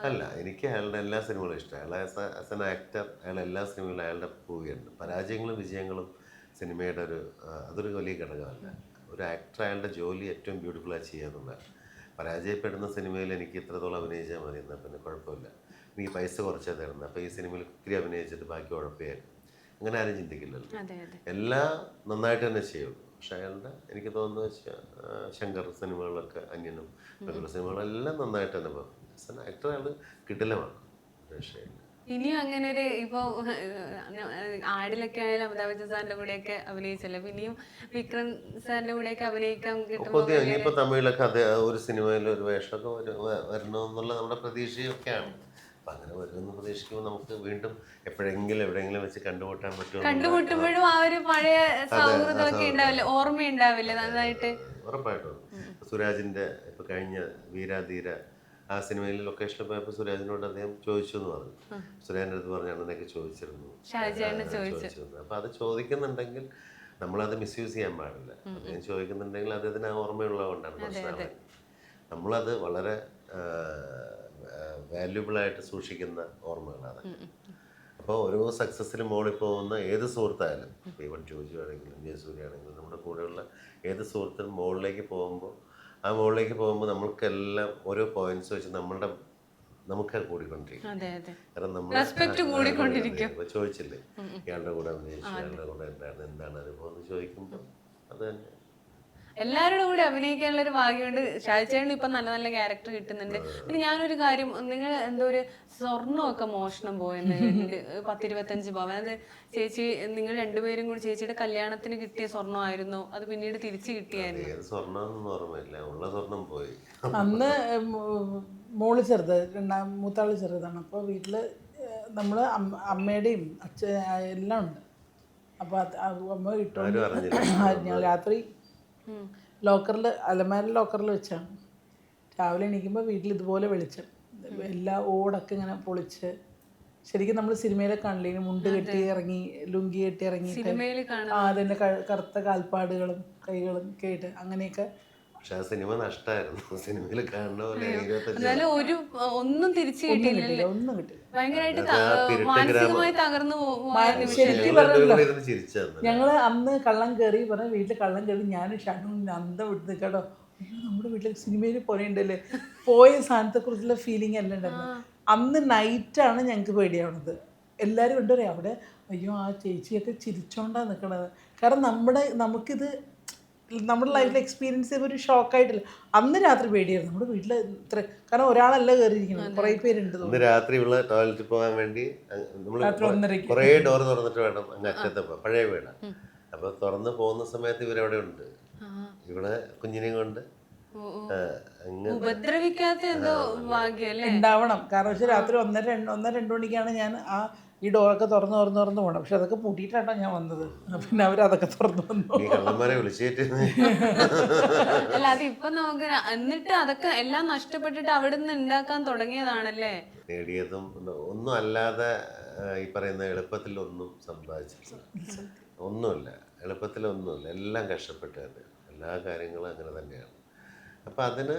അല്ല, എനിക്ക് അയാളുടെ എല്ലാ സിനിമകളും ഇഷ്ടം. അയാൾ ആസ് എൻ ആക്ടർ അയാൾ എല്ലാ സിനിമയിലും അയാളുടെ പോവുകയുണ്ട്. പരാജയങ്ങളും വിജയങ്ങളും സിനിമയുടെ അതൊരു വലിയ ഘടകമല്ല. ഒരു ആക്ടർ അയാളുടെ ജോലി ഏറ്റവും ബ്യൂട്ടിഫുള്ളായി ചെയ്യുക എന്നുള്ളതാണ്. പരാജയപ്പെടുന്ന സിനിമയിൽ എനിക്ക് ഇത്രത്തോളം അഭിനയിച്ചാൽ മതി എന്നാൽ പിന്നെ കുഴപ്പമില്ല, എനിക്ക് പൈസ കുറച്ചേ തരുന്നത്, അപ്പോൾ ഈ സിനിമയിൽ ഒത്തിരി അഭിനയിച്ചിട്ട് ബാക്കി കുഴപ്പമായിരുന്നു, അങ്ങനെ ആരും ചിന്തിക്കില്ലല്ലോ. എല്ലാം നന്നായിട്ട് തന്നെ ചെയ്യുള്ളൂ. പക്ഷെ അയാളുടെ എനിക്ക് തോന്നുന്നത് വെച്ചാൽ ശങ്കർ സിനിമകളിലൊക്കെ അന്യനും മറ്റുള്ള സിനിമകളെല്ലാം നന്നായിട്ട് തന്നെ പോകും. ആക്ടർ അയാൾ കിടിലമാണ്, രക്ഷയില്ല. ഇനിയും അങ്ങനെ ഒരു ഇപ്പൊ ആടിലൊക്കെ ആയാലും അമിതാഭ് ബച്ചൻ സാറിന്റെ കൂടെയൊക്കെ അഭിനയിച്ചല്ലോ, ഇനിയും വിക്രം സാറിന്റെ കൂടെയൊക്കെ അഭിനയിക്കാൻ കിട്ടുമ്പോൾ ഇനിയിപ്പോൾ തമിഴിലൊക്കെ അത് ഒരു സിനിമയിൽ ഒരു വേഷമൊക്കെ വരണമെന്നുള്ള നമ്മുടെ പ്രതീക്ഷയൊക്കെയാണ്. അപ്പം അങ്ങനെ വരുമെന്ന് പ്രതീക്ഷിക്കുമ്പോൾ നമുക്ക് വീണ്ടും എവിടെയെങ്കിലും വെച്ച് കണ്ടുമുട്ടാൻ പറ്റുമോ? കണ്ടുമുട്ടുമ്പോഴും ആ ഒരു പഴയ സൗഹൃദമൊക്കെ ഉണ്ടാവില്ല, ഓർമ്മയുണ്ടാവില്ലേ നന്നായിട്ട്? ഉറപ്പായിട്ടും. സുരാജിന്റെ ഇപ്പൊ കഴിഞ്ഞ വീരാധീര ആ സിനിമയിൽ ലൊക്കേഷനിൽ പോയപ്പോൾ സുരാജിനോട് അദ്ദേഹം ചോദിച്ചു എന്ന് പറഞ്ഞു. സുരാജിന്റെ അടുത്ത് പറഞ്ഞു അന്നൊക്കെ ചോദിച്ചിരുന്നു. അപ്പൊ അത് ചോദിക്കുന്നുണ്ടെങ്കിൽ നമ്മളത് മിസ്യൂസ് ചെയ്യാൻ പാടില്ല. അദ്ദേഹം ചോദിക്കുന്നുണ്ടെങ്കിൽ അദ്ദേഹത്തിന് ആ ഓർമ്മയുള്ളത് കൊണ്ടാണ് പ്രശ്നമാണ്. നമ്മളത് വളരെ വാല്യുബിളായിട്ട് സൂക്ഷിക്കുന്ന ഓർമ്മകളാണ്. അപ്പോൾ ഓരോ സക്സസ്സിന് മുകളിൽ പോകുന്ന ഏത് സുഹൃത്തായാലും, ഈവൻ ജോജു ആണെങ്കിലും ജയസൂര്യ ആണെങ്കിലും നമ്മുടെ കൂടെയുള്ള ഏത് സുഹൃത്തിനും മുകളിലേക്ക് പോകുമ്പോൾ നമ്മൾക്കെല്ലാം ഓരോ പോയിന്റ്സ് വെച്ച് നമുക്ക് കൂടിക്കൊണ്ടിരിക്കും. കാരണം നമ്മൾ ചോദിച്ചില്ലേ ഇയാളുടെ കൂടെ അഭിനയിച്ചു, ഇയാളുടെ കൂടെ ഉണ്ടായിരുന്നു, എന്താണ് അനുഭവം എന്ന് ചോദിക്കുമ്പോൾ അത് തന്നെ എല്ലാവരുടെ കൂടെ അഭിനയിക്കാനുള്ള ഒരു ഭാഗ്യമുണ്ട്. ഷാജിച്ചേട്ടന് ഇപ്പൊ നല്ല നല്ല ക്യാരക്ടർ കിട്ടുന്നുണ്ട്. പിന്നെ ഞാനൊരു കാര്യം, നിങ്ങൾ എന്തോ ഒരു സ്വർണ്ണമൊക്കെ മോഷണം പോയെന്ന് 10-25 പവൻ, അത് ചേച്ചി നിങ്ങൾ രണ്ടുപേരും കൂടി ചേച്ചിയുടെ കല്യാണത്തിന് കിട്ടിയ സ്വർണ്ണമായിരുന്നു, അത് പിന്നീട് തിരിച്ചു കിട്ടിയായിരുന്നു? സ്വർണ്ണം പോയി. അന്ന് മോള് ചെറുത്, മൂത്താള് ചെറുതാണ്. അപ്പോൾ വീട്ടില് നമ്മള് അമ്മയുടെയും എല്ലാം ഉണ്ട്. അപ്പൊ അമ്മ ഇട്ടോണ്ട് ഞാൻ രാത്രി ലോക്കറിൽ അലമാര ലോക്കറിൽ വെച്ചാണ്. രാവിലെ എണീക്കുമ്പോൾ വീട്ടിൽ ഇതുപോലെ വെളിച്ചം, എല്ലാ ഓടൊക്കെ ഇങ്ങനെ പൊളിച്ച്. ശരിക്കും നമ്മൾ സിനിമയിലെ കാണില്ലേ, മുണ്ട് കെട്ടി ഇറങ്ങി, ലുങ്കി കെട്ടി ഇറങ്ങിയിട്ട് അതിൻ്റെ കറുത്ത കാൽപ്പാടുകളും കൈകളും ഒക്കെ ആയിട്ട് അങ്ങനെയൊക്കെ. പക്ഷെ ആ സിനിമ നഷ്ടമായിരുന്നു. സിനിമയിൽ കാണുന്ന പോലെ ഒന്നും തിരിച്ചു കിട്ടിയില്ല, ഒന്നും കിട്ടില്ല. ശരിക്കും ഞങ്ങള് അന്ന് കള്ളം കയറി പറഞ്ഞ വീട്ടിൽ കള്ളം കയറി ഞാനും ഷാനും അന്തം വിട്ട് കേട്ടോ. നമ്മുടെ വീട്ടിൽ സിനിമയിൽ പോലെയുണ്ടല്ലേ, പോയ സ്ഥാനത്തെക്കുറിച്ചുള്ള ഫീലിംഗ് എല്ലാം ഉണ്ടായിരുന്നു. അന്ന് നൈറ്റാണ് ഞങ്ങൾക്ക് പേടിയാവുന്നത്. എല്ലാവരും ഉണ്ട് പറയാം അവിടെ, അയ്യോ ആ ചേച്ചിയൊക്കെ ചിരിച്ചോണ്ടാണ് നിൽക്കണത്. കാരണം നമുക്കിത് നമ്മുടെ ലൈഫിൽ എക്സ്പീരിയൻസ് ചെയ്ത ഒരു ഷോക്കായിട്ടില്ല. അന്ന് രാത്രി പേടിയായിരുന്നു നമ്മുടെ വീട്ടിൽ. ഇത്ര കാരണം ഒരാളല്ല കയറിയിരിക്കുന്നത്, കുറേ പേരുണ്ട്. രാത്രി ഉള്ള ടോയ്ലറ്റിൽ പോകാൻ വേണ്ടി കുറേ ഡോർ തുറന്നിട്ട് വേണം അങ്ങ് അറ്റത്ത് പോകാൻ, പഴയ വീടാ. അപ്പൊ തുറന്ന് പോകുന്ന സമയത്ത് ഇവരവിടെ ഉണ്ട്, ഇവിടെ കുഞ്ഞിനെയും കൊണ്ട് ഉണ്ടാവണം. കാരണം വെച്ചാൽ രാത്രി 1-2 മണിക്കാണ് ഞാൻ ഈ ഡോറൊക്കെ തുറന്ന് പോകണം. പക്ഷെ അതൊക്കെ പൂട്ടിയിട്ടാട്ടോ ഞാൻ വന്നത്. പിന്നെ അവരതൊക്കെ തുറന്നു വന്നു. അല്ല അതിപ്പൊ നമുക്ക് എന്നിട്ട് അതൊക്കെ എല്ലാം നഷ്ടപ്പെട്ടിട്ട് അവിടെ നിന്ന് ഉണ്ടാക്കാൻ തുടങ്ങിയതാണല്ലേ. നേടിയതും ഒന്നും അല്ലാതെ ഈ പറയുന്ന എളുപ്പത്തിലൊന്നും സമ്പാദിച്ചിട്ടില്ല, ഒന്നുമില്ല, എളുപ്പത്തിലൊന്നുമില്ല, എല്ലാം കഷ്ടപ്പെട്ട് തന്നെ. എല്ലാ കാര്യങ്ങളും അങ്ങനെ തന്നെയാണ്. അപ്പം അതിന്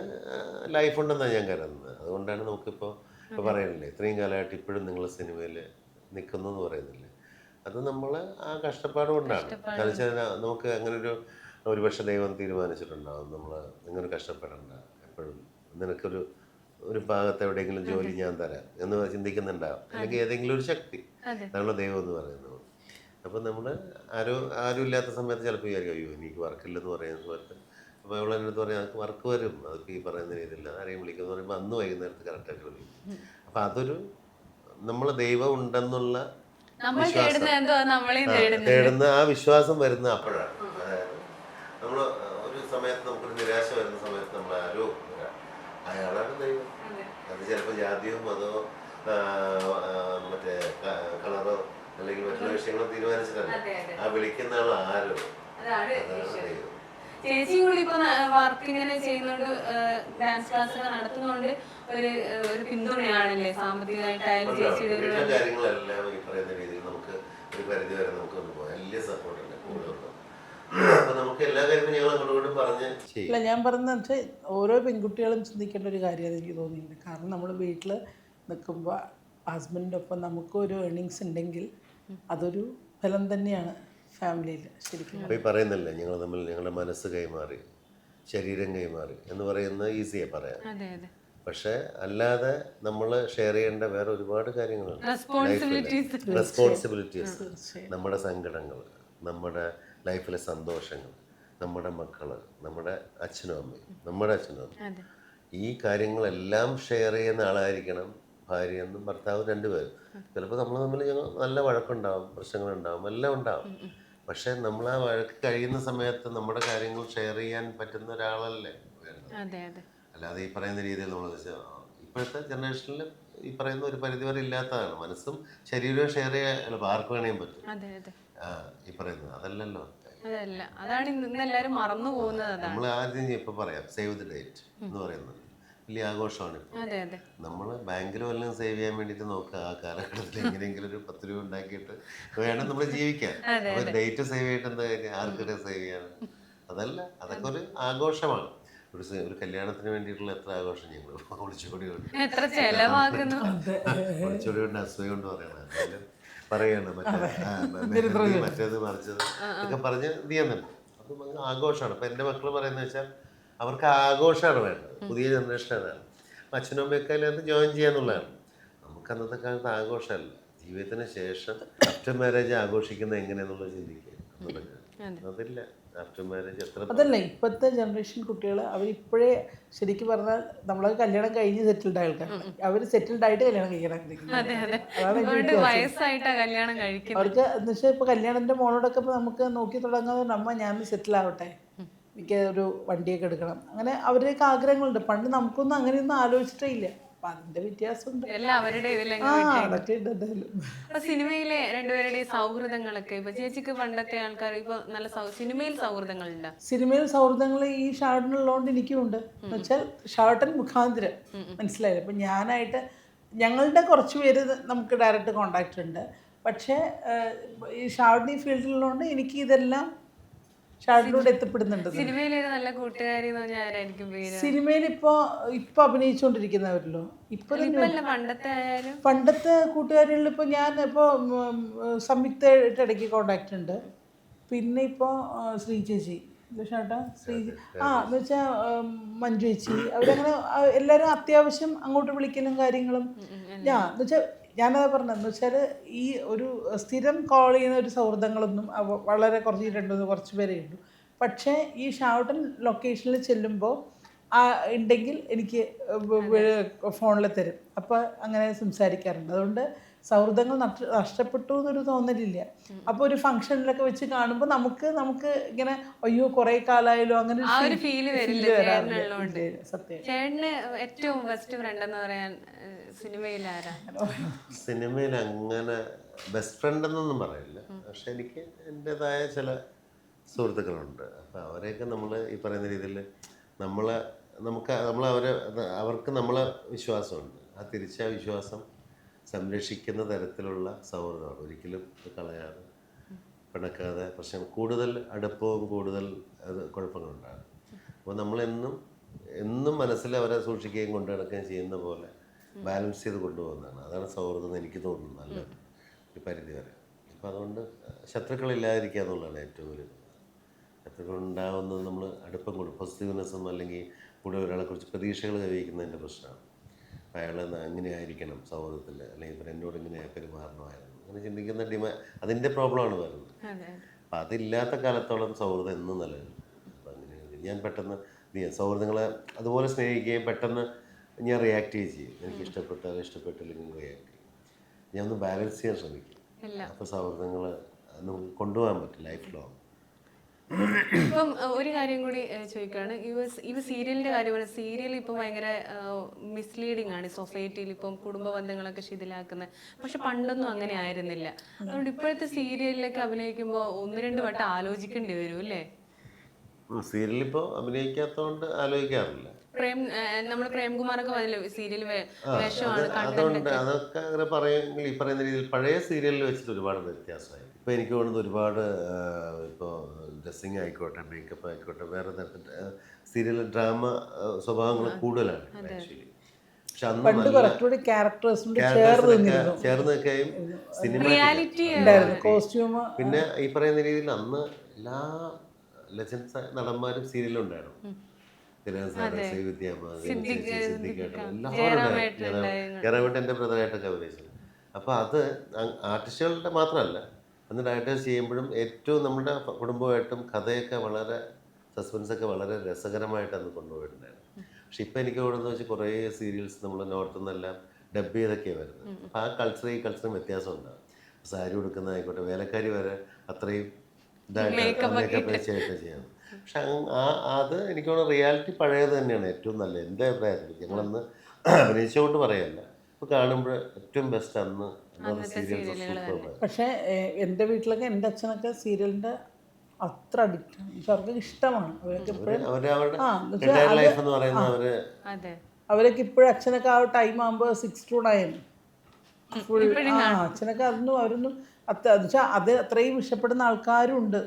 ലൈഫുണ്ടെന്നാണ് ഞാൻ കരുതുന്നത്. അതുകൊണ്ടാണ് നമുക്കിപ്പോൾ പറയുന്നില്ലേ, ഇത്രയും കാലമായിട്ട് ഇപ്പോഴും നിങ്ങൾ സിനിമയിൽ നിൽക്കുന്നു എന്ന് പറയുന്നില്ലേ, അത് നമ്മൾ ആ കഷ്ടപ്പാട് കൊണ്ടാണ്. കാരണം വെച്ചാൽ നമുക്ക് അങ്ങനെ ഒരു പക്ഷേ ദൈവം തീരുമാനിച്ചിട്ടുണ്ടാകും നിങ്ങൾ കഷ്ടപ്പെടണ്ട, എപ്പോഴും നിനക്കൊരു ഭാഗത്ത് എവിടെയെങ്കിലും ജോലി ഞാൻ തരാം എന്ന് ചിന്തിക്കുന്നുണ്ടാവും. അല്ലെങ്കിൽ ഏതെങ്കിലും ഒരു ശക്തി, നമ്മളെ ദൈവം എന്ന് പറയുന്നത്. അപ്പം നമ്മൾ ആരും ഇല്ലാത്ത സമയത്ത് ചിലപ്പോൾ വിചാരിക്കും അയ്യോ എനിക്ക് വർക്കില്ലെന്ന് പറയുന്ന സമയത്ത്. അപ്പോൾ അവൾ എൻ്റെ അടുത്ത് പറയാം നമുക്ക് വർക്ക് വരും, അതൊക്കെ ഈ പറയുന്ന രീതിയില്ല, ആരെയും വിളിക്കുമെന്ന് പറയുമ്പോൾ അന്ന് വൈകുന്നേരത്ത് കറക്റ്റായിട്ട് വിളിക്കും. അപ്പം അതൊരു നമ്മൾ ദൈവം ഉണ്ടെന്നുള്ള തേടുന്ന ആ വിശ്വാസം വരുന്ന അപ്പോഴാണ്. അതായത് നമ്മൾ ഒരു സമയത്ത് നമുക്കൊരു നിരാശ വരുന്ന സമയത്ത് നമ്മൾ അയാളാണ് ദൈവം. അത് ചിലപ്പോൾ ജാതിയോ മതമോ മറ്റേ കളറോ അല്ലെങ്കിൽ മറ്റുള്ള വിഷയങ്ങളോ തീരുമാനിച്ചിട്ടല്ല. ആ വിളിക്കുന്ന ആൾ ആരോ അതാണ് ചേച്ചിയും കൂടി ഇപ്പൊ വർക്ക് ഇങ്ങനെ ചെയ്യുന്നോണ്ട് ഡാൻസ് ക്ലാസ് ഒക്കെ നടത്തുന്നോണ്ട് ഒരു പിന്തുണയാണല്ലേ സാമ്പത്തികമായിട്ടായാലും ചേച്ചിയുടെ ഒരു വീട്ടിലെ കാര്യങ്ങളെല്ലാം ഈ പറയുന്ന രീതിയിൽ നമുക്ക് ഒരു പരിധി വരെ നമുക്ക് കൊണ്ടുപോകാം. വലിയ സപ്പോർട്ടുണ്ട് കൂടെ ഉണ്ട്. അപ്പൊ നമുക്ക് എല്ലാ കാര്യങ്ങളും ഞങ്ങൾ അങ്ങോട്ടും പറഞ്ഞ് ചെയ്യും. അല്ല ഞാൻ പറഞ്ഞതെന്ന് വെച്ചാൽ ഓരോ പെൺകുട്ടികളും ചിന്തിക്കേണ്ട ഒരു കാര്യമാണ് എനിക്ക് തോന്നിയിട്ടുണ്ട്. കാരണം നമ്മൾ വീട്ടിൽ നിൽക്കുമ്പോൾ ഹസ്ബൻഡിൻ്റെ ഒപ്പം നമുക്ക് ഒരു ഏർണിങ്സ് ഉണ്ടെങ്കിൽ അതൊരു ഫലം തന്നെയാണ് ഫാമിലിയിൽ ശരിക്കും. അപ്പോൾ ഈ പറയുന്നില്ലേ ഞങ്ങൾ തമ്മിൽ ഞങ്ങളുടെ മനസ്സ് കൈമാറി ശരീരം കൈമാറി എന്ന് പറയുന്നത് ഈസിയായി പറയാം. അതെ അതെ പക്ഷെ അല്ലാതെ നമ്മൾ ഷെയർ ചെയ്യേണ്ട വേറെ ഒരുപാട് കാര്യങ്ങളുണ്ട്. റെസ്പോൺസിബിലിറ്റീസ്, നമ്മുടെ സങ്കടങ്ങൾ, നമ്മുടെ ലൈഫിലെ സന്തോഷങ്ങൾ, നമ്മുടെ മക്കൾ, നമ്മുടെ അച്ഛനും അമ്മയും, നമ്മുടെ അച്ഛനും അമ്മയും, ഈ കാര്യങ്ങളെല്ലാം ഷെയർ ചെയ്യുന്ന ആളായിരിക്കണം ഭാര്യയെന്നും ഭർത്താവ് രണ്ടുപേരും. ചിലപ്പോൾ നമ്മൾ തമ്മിൽ നല്ല വഴക്കുണ്ടാവും, പ്രശ്നങ്ങളുണ്ടാവും, എല്ലാം ഉണ്ടാവും. പക്ഷെ നമ്മൾ ആ വഴക്ക് കഴിയുന്ന സമയത്ത് നമ്മുടെ കാര്യങ്ങൾ ഷെയർ ചെയ്യാൻ പറ്റുന്ന ഒരാളല്ലേ വേണ്ടത്. അല്ലാതെ ഈ പറയുന്ന രീതിയിൽ നമ്മൾ ഇപ്പോഴത്തെ ജനറേഷനിൽ ഈ പറയുന്ന ഒരു പരിധിവരെ ഇല്ലാത്തതാണ്. മനസ്സും ശരീരവും ഷെയർ ചെയ്യാൻ ആർക്ക് വേണേലും പറ്റും. ഈ പറയുന്നത് അതല്ലല്ലോ. അതാണ് ഇന്ന് എല്ലാവരും മറന്നു പോകുന്നത്. നമ്മൾ ആദ്യം ഇപ്പൊ പറയാം സേവ് ദി ഡേറ്റ് എന്ന് പറയുന്നത് വലിയ ആഘോഷമാണ്. ഇപ്പൊ നമ്മൾ ബാങ്കിൽ വല്ലതും സേവ് ചെയ്യാൻ വേണ്ടിട്ട് നോക്കുക. ആ കാലഘട്ടത്തിൽ എങ്ങനെയെങ്കിലും ഒരു 10 രൂപ ഉണ്ടാക്കിയിട്ട് വേണം നമ്മൾ ജീവിക്കാൻ. അപ്പൊ ഡേറ്റ് സേവ് ചെയ്തിട്ട് എന്താ കാര്യം? ആർക്കിടെ സേവ് ചെയ്യാൻ? അതല്ല, അതൊക്കെ ഒരു ആഘോഷമാണ്. ഒരു കല്യാണത്തിന് വേണ്ടിയിട്ടുള്ള എത്ര ആഘോഷം ഞങ്ങൾ ഒളിച്ചോടി കൊണ്ട് ഒളിച്ചോടി കൊണ്ട് അസൂയ കൊണ്ട് പറയാണ് മറ്റേത് മറിച്ചത് ഒക്കെ പറഞ്ഞ് ഇത് ചെയ്യുന്നുണ്ട്. അപ്പം ആഘോഷമാണ്. അപ്പം എൻ്റെ മക്കൾ പറയുന്നത് വെച്ചാൽ അവർക്ക് ആഘോഷമാണ് വേണ്ടത്. പുതിയ ജനറേഷൻ അതാണ്. അപ്പം അച്ഛനും അമ്മയൊക്കെ അതിനകത്ത് ജോയിൻ ചെയ്യാന്നുള്ളതാണ്. നമുക്ക് അന്നത്തെ കാലത്ത് ആഘോഷമല്ല. ജീവിതത്തിന് ശേഷം ആഫ്റ്റർ മാരേജ് ആഘോഷിക്കുന്നത് എങ്ങനെയാണെന്നുള്ളത് ചിന്തിക്കുക. അതില്ല. ആഫ്റ്റർ മാരേജ് എത്ര അതല്ല ഇപ്പോഴത്തെ ജനറേഷൻ കുട്ടികൾ അവരിപ്പോഴേ ശരിക്കും പറഞ്ഞാൽ നമ്മളൊക്കെ കല്യാണം കഴിഞ്ഞ് സെറ്റിൽഡ് ആയ ആൾക്കാർ. അവർ സെറ്റിൽഡ് ആയിട്ട് കല്യാണം കഴിക്കണം. അവർക്ക് എന്ന് വെച്ചാൽ ഇപ്പോൾ കല്യാണത്തിൻ്റെ മോളോടൊക്കെ ഇപ്പോൾ നമുക്ക് നോക്കി തുടങ്ങാതെ അമ്മ ഞാൻ സെറ്റിൽ ആവട്ടെ, എനിക്ക് ഒരു വണ്ടിയൊക്കെ എടുക്കണം, അങ്ങനെ അവരുടെയൊക്കെ ആഗ്രഹങ്ങളുണ്ട്. പണ്ട് നമുക്കൊന്നും അങ്ങനെയൊന്നും ആലോചിച്ചിട്ടേ ഇല്ല. അപ്പം അതിൻ്റെ വ്യത്യാസമുണ്ട്. സിനിമയിലെ രണ്ടുപേരുടെയും സൗഹൃദങ്ങളൊക്കെ ഇപ്പൊ ചേച്ചിക്ക് പണ്ടത്തെ ആൾക്കാർ ഇപ്പൊ നല്ല സിനിമയിൽ സൗഹൃദങ്ങളുണ്ട്. സിനിമയിൽ സൗഹൃദങ്ങൾ ഈ ഷാർട്ടനുള്ളതുകൊണ്ട് എനിക്കുണ്ട്. എന്ന് വെച്ചാൽ ഷാർട്ടൻ മുഖാന്തരം മനസ്സിലായില്ല. അപ്പം ഞാനായിട്ട് ഞങ്ങളുടെ കുറച്ച് പേര് നമുക്ക് ഡയറക്റ്റ് കോണ്ടാക്റ്റ് ഉണ്ട്. പക്ഷേ ഈ ഷാർട്ടൻ ഈ ഫീൽഡിലുള്ളതുകൊണ്ട് എനിക്ക് ഇതെല്ലാം ഷാർട്ടിലൂടെ എത്തിപ്പെടുന്നുണ്ട്. സിനിമയിൽ ഇപ്പൊ അഭിനയിച്ചുകൊണ്ടിരിക്കുന്നവരല്ലോ. പണ്ടത്തെ കൂട്ടുകാരികളിൽ ഇപ്പൊ ഞാൻ ഇപ്പൊ സംയുക്തയായിട്ട് ഇടയ്ക്ക് കോണ്ടാക്ട് ഉണ്ട്. പിന്നെ ഇപ്പൊ ശ്രീ ചേച്ചി ഷാട്ടാ എന്ന് വെച്ചാൽ മഞ്ജു ചേച്ചി, അവരങ്ങനെ എല്ലാവരും അത്യാവശ്യം അങ്ങോട്ട് വിളിക്കലും കാര്യങ്ങളും. എന്ന് വെച്ചാൽ ഞാനത് പറഞ്ഞതെന്ന് വെച്ചാൽ ഈ ഒരു സ്ഥിരം കോൾ ചെയ്യുന്ന ഒരു സൗഹൃദങ്ങളൊന്നും വളരെ കുറച്ച് പേരേ ഉള്ളൂ. പക്ഷേ ഈ ഷൗട്ടൻ ലൊക്കേഷനിൽ ചെല്ലുമ്പോൾ ഉണ്ടെങ്കിൽ എനിക്ക് ഫോണിൽ തരും. അപ്പോൾ അങ്ങനെ സംസാരിക്കാറുണ്ട്. അതുകൊണ്ട് സൗഹൃദങ്ങൾ നഷ്ടപ്പെട്ടു എന്നൊരു തോന്നലില്ല. അപ്പോൾ ഒരു ഫംഗ്ഷനിലൊക്കെ വെച്ച് കാണുമ്പോൾ നമുക്ക് ഇങ്ങനെ അയ്യോ കുറേ കാലമായാലും അങ്ങനെ സിനിമയിൽ അങ്ങനെ ബെസ്റ്റ് ഫ്രണ്ട് എന്നൊന്നും പറയില്ല. പക്ഷെ എനിക്ക് എൻ്റെതായ ചില സുഹൃത്തുക്കളുണ്ട്. അപ്പം അവരെയൊക്കെ നമ്മൾ ഈ പറയുന്ന രീതിയിൽ അവർക്ക് നമ്മളെ വിശ്വാസമുണ്ട്. ആ തിരിച്ച വിശ്വാസം സംരക്ഷിക്കുന്ന തരത്തിലുള്ള സൗഹൃദമാണ്. ഒരിക്കലും കളയാതെ പിണക്കാതെ പ്രശ്നം കൂടുതൽ അടുപ്പവും കൂടുതൽ കുഴപ്പങ്ങളുണ്ടാകും. അപ്പോൾ നമ്മളെന്നും മനസ്സിൽ അവരെ സൂക്ഷിക്കുകയും കൊണ്ടു നടക്കുകയും ചെയ്യുന്ന പോലെ ബാലൻസ് ചെയ്ത് കൊണ്ടുപോകുന്നതാണ്. അതാണ് സൗഹൃദം എന്ന് എനിക്ക് തോന്നുന്നു. നല്ല ഒരു പരിധി വരെ. അപ്പോൾ അതുകൊണ്ട് ശത്രുക്കളില്ലാതിരിക്കുക എന്നുള്ളതാണ് ഏറ്റവും വലിയ. ശത്രുക്കളുണ്ടാകുന്നത് നമ്മൾ അടുപ്പം കൊടുക്കും. പോസിറ്റീവ്നെസ്സും അല്ലെങ്കിൽ കൂടെ ഒരാളെക്കുറിച്ച് പ്രതീക്ഷകൾ കൈവരിക്കുന്നതിൻ്റെ പ്രശ്നമാണ്. അയാൾ അങ്ങനെ ആയിരിക്കണം സൗഹൃദത്തിൽ, അല്ലെങ്കിൽ ഇപ്പം എന്നോട് ഇങ്ങനെ പെരുമാറണമായിരുന്നു, അങ്ങനെ ചിന്തിക്കുന്ന അതിൻ്റെ പ്രോബ്ലമാണ് വരുന്നത്. അപ്പം അതില്ലാത്ത കാലത്തോളം സൗഹൃദം എന്നും നിലനിൽക്കും. അപ്പം അങ്ങനെ ഞാൻ പെട്ടെന്ന് സൗഹൃദങ്ങളെ അതുപോലെ സ്നേഹിക്കുകയും പെട്ടെന്ന് ഞാൻ റിയാക്ട് ചെയ്യും. എനിക്ക് ഇഷ്ടപ്പെട്ടില്ലെങ്കിൽ റിയാക്ട് ചെയ്യും. ഞാൻ ഒന്ന് ബാലൻസ് ചെയ്യാൻ ശ്രമിക്കും. അപ്പോൾ സൗഹൃദങ്ങൾ നമുക്ക് കൊണ്ടുപോകാൻ പറ്റും ലൈഫ് ലോങ്. ഇപ്പം ഒരു കാര്യം കൂടി ചോദിക്കുകയാണ്, ഇവ സീരിയലിന്റെ കാര്യമാണ്. സീരിയൽ ഇപ്പം ഭയങ്കര മിസ്ലീഡിങ് ആണ് സൊസൈറ്റിയിൽ, ഇപ്പം കുടുംബ ബന്ധങ്ങളൊക്കെ ശിഥിലാക്കുന്നത്. പക്ഷെ പണ്ടൊന്നും അങ്ങനെ ആയിരുന്നില്ല. അതുകൊണ്ട് ഇപ്പോഴത്തെ സീരിയലിലൊക്കെ അഭിനയിക്കുമ്പോൾ 1-2 വട്ടം ആലോചിക്കേണ്ടി വരും അല്ലേ? സീരിയലിൽ ഇപ്പോൾ അഭിനയിക്കാത്തതുകൊണ്ട് ആലോചിക്കാറില്ല. നമ്മുടെ പ്രേംകുമാറൊക്കെ പറഞ്ഞല്ലോ സീരിയൽ വേഷമാണ്. അതുകൊണ്ട് അതൊക്കെ അങ്ങനെ പറയുമെങ്കിൽ ഈ പറയുന്ന രീതിയിൽ പഴയ സീരിയലിൽ വെച്ചിട്ട് ഒരുപാട് വ്യത്യാസമായി. ഇപ്പോൾ എനിക്ക് തോന്നുന്നത് ഒരുപാട് ഇപ്പോൾ ഡ്രസ്സിങ് ആയിക്കോട്ടെ, മേക്കപ്പ് ആയിക്കോട്ടെ, വേറെ തരത്തിൽ സീരിയൽ ഡ്രാമ സ്വഭാവങ്ങൾ കൂടുതലാണ് ആക്ച്വലി. പക്ഷെ അന്ന് നല്ല ചേർന്ന് നിൽക്കുകയും സിനിമ കോസ്റ്റ്യൂം, പിന്നെ ഈ പറയുന്ന രീതിയിൽ അന്ന് എല്ലാ ലെജൻസ് നടന്മാരും സീരിയലുണ്ടായിരുന്നു. ജയറാമേട്ടൻ എൻ്റെ ബ്രദറായിട്ടൊക്കെ അഭിനയിച്ചത്. അപ്പോൾ അത് ആർട്ടിസ്റ്റുകളുടെ മാത്രമല്ല, അന്ന് ഡയറക്ടേഴ്സ് ചെയ്യുമ്പോഴും ഏറ്റവും നമ്മുടെ കുടുംബമായിട്ടും കഥയൊക്കെ വളരെ സസ്പെൻസൊക്കെ വളരെ രസകരമായിട്ട് അന്ന് കൊണ്ടുപോയിട്ടുണ്ടായിരുന്നു. പക്ഷെ ഇപ്പം എനിക്ക് തോന്നുന്നത് വെച്ചാൽ കുറേ സീരിയൽസ് നമ്മൾ നോർത്തിൽ നിന്നെല്ലാം ഡബ് ചെയ്തൊക്കെയാണ് വരുന്നത്. അപ്പോൾ ആ ഈ കൾച്ചറും വ്യത്യാസം ഉണ്ടാകും. സാരി ഉടുക്കുന്നതായിക്കോട്ടെ, വേലക്കാരി വരെ അത്രയും ഇതായിട്ട് മേക്കപ്പ് വെച്ചായിട്ട് ചെയ്യാം. പക്ഷെ അത് എനിക്ക് തോന്നുന്നു റിയാലിറ്റി പഴയത് തന്നെയാണ് ഏറ്റവും നല്ലത് എൻ്റെ അഭിപ്രായത്തിൽ. ഞങ്ങളന്ന് അഭിനയിച്ചുകൊണ്ട് പറയല്ല, ഇപ്പോൾ കാണുമ്പോൾ ഏറ്റവും ബെസ്റ്റ് അന്ന് സീരിയൽസ് സൂപ്പർ. പക്ഷേ എൻ്റെ വീട്ടിലൊക്കെ എൻ്റെ അച്ഛനൊക്കെ സീരിയലിൻ്റെ അത്ര അഡിക്റ്റാണ്. പക്ഷെ അവർക്ക് ഇഷ്ടമാണ്. അവരൊക്കെ ഇപ്പോഴും അച്ഛനൊക്കെ ആ ടൈം ആകുമ്പോൾ 6 to 9 ഫുൾ അച്ഛനൊക്കെ അവരൊന്നും അത് അത്രയും ഇഷ്ടപ്പെടുന്ന ആൾക്കാരും ഉണ്ട്.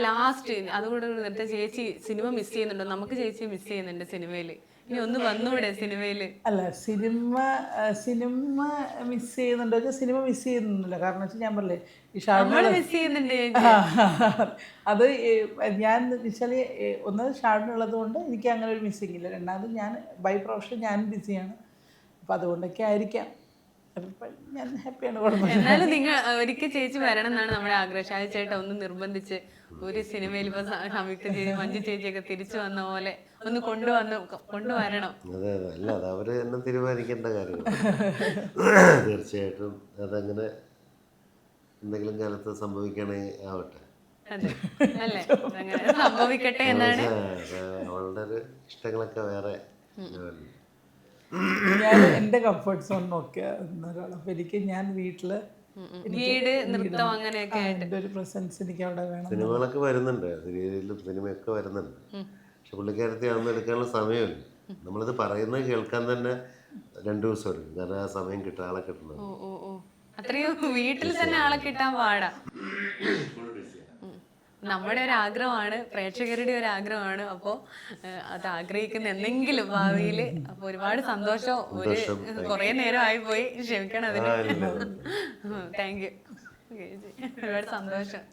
ലാസ്റ്റ് അതുകൊണ്ട് നേരത്തെ ചേച്ചി സിനിമ മിസ് ചെയ്യുന്നുണ്ടോ? നമുക്ക് ചേച്ചി മിസ് ചെയ്യുന്നുണ്ട് സിനിമയില്. ഇനി ഒന്ന് വന്നൂടെ സിനിമയില്? അല്ല, സിനിമ മിസ് ചെയ്യുന്നുണ്ടോ? സിനിമ മിസ് ചെയ്യുന്നില്ല. കാരണം വെച്ചാൽ ഞാൻ പറഞ്ഞില്ലേ, ഈ മിസ് ചെയ്യുന്നുണ്ട്. അത് ഞാൻ വെച്ചാൽ ഒന്ന് ഷാഡിനുള്ളത് കൊണ്ട് എനിക്ക് അങ്ങനെ ഒരു മിസ്സിങ് ഇല്ല. രണ്ടാമത് ഞാൻ ബൈ പ്രൊഫഷൻ ഞാൻ ബിസിയാണ്. അപ്പം അതുകൊണ്ടൊക്കെ ആയിരിക്കാം ഞാൻ ഹാപ്പിയാണ്. എന്നാലും നിങ്ങൾ ഒരിക്കൽ ചേച്ചി വരണം എന്നാണ് നമ്മുടെ ആഗ്രഹം. ഷാജി ചേട്ടാ ഒന്ന് നിർബന്ധിച്ച് ഒരു സിനിമയിൽ ഇപ്പൊ സംയുക്ത ചേച്ചി, മഞ്ജു ചേച്ചിയൊക്കെ തിരിച്ചു വന്ന പോലെ ഒന്ന് കൊണ്ടുവരണം. അതെ അതെ, അല്ല അത് അവര് തന്നെ തീരുമാനിക്കേണ്ട കാര്യമാണ്. തീർച്ചയായിട്ടും അതങ്ങനെ എന്തെങ്കിലും കാലത്ത് സംഭവിക്കണേ ആവട്ടെ. അല്ലേ, അങ്ങനെ സംഭവിക്കട്ടെ എന്നാണ്. അവളുടെ ഒരു ഇഷ്ടങ്ങളൊക്കെ വേറെ. ഞാൻ എൻ്റെ കംഫർട്ട് സോൺ നോക്കിയ ഒരാളാണ്. അപ്പം എനിക്ക് ഞാൻ വീട്ടില് നൃത്തം അങ്ങനെയൊക്കെ എൻ്റെ ഒരു പ്രസൻസ് എനിക്ക് അവിടെ വേണം. സിനിമകളൊക്കെ വരുന്നുണ്ട്, സീരിയലിലും സിനിമയൊക്കെ വരുന്നുണ്ട്. പക്ഷെ പുള്ളിക്കാരത്തി അതൊന്നും എടുക്കാനുള്ള സമയമില്ല. നമ്മളിത് പറയുന്നത് കേൾക്കാൻ തന്നെ 2 ദിവസം എടുക്കും. കാരണം ആ സമയം കിട്ടും, ആളെ കിട്ടണം. അത്രയും വീട്ടിൽ തന്നെ ആളെ കിട്ടാൻ പാടാ. നമ്മുടെ ഒരു ആഗ്രഹമാണ്, പ്രേക്ഷകരുടെ ഒരു ആഗ്രഹമാണ്. അപ്പോൾ അത് ആഗ്രഹിക്കുന്ന എന്തെങ്കിലും ഭാവിയിൽ. അപ്പോൾ ഒരുപാട് സന്തോഷം. കുറേ നേരം ആയി പോയി, ക്ഷമിക്കണം അതിന്. Thank you. ഒരുപാട് സന്തോഷം.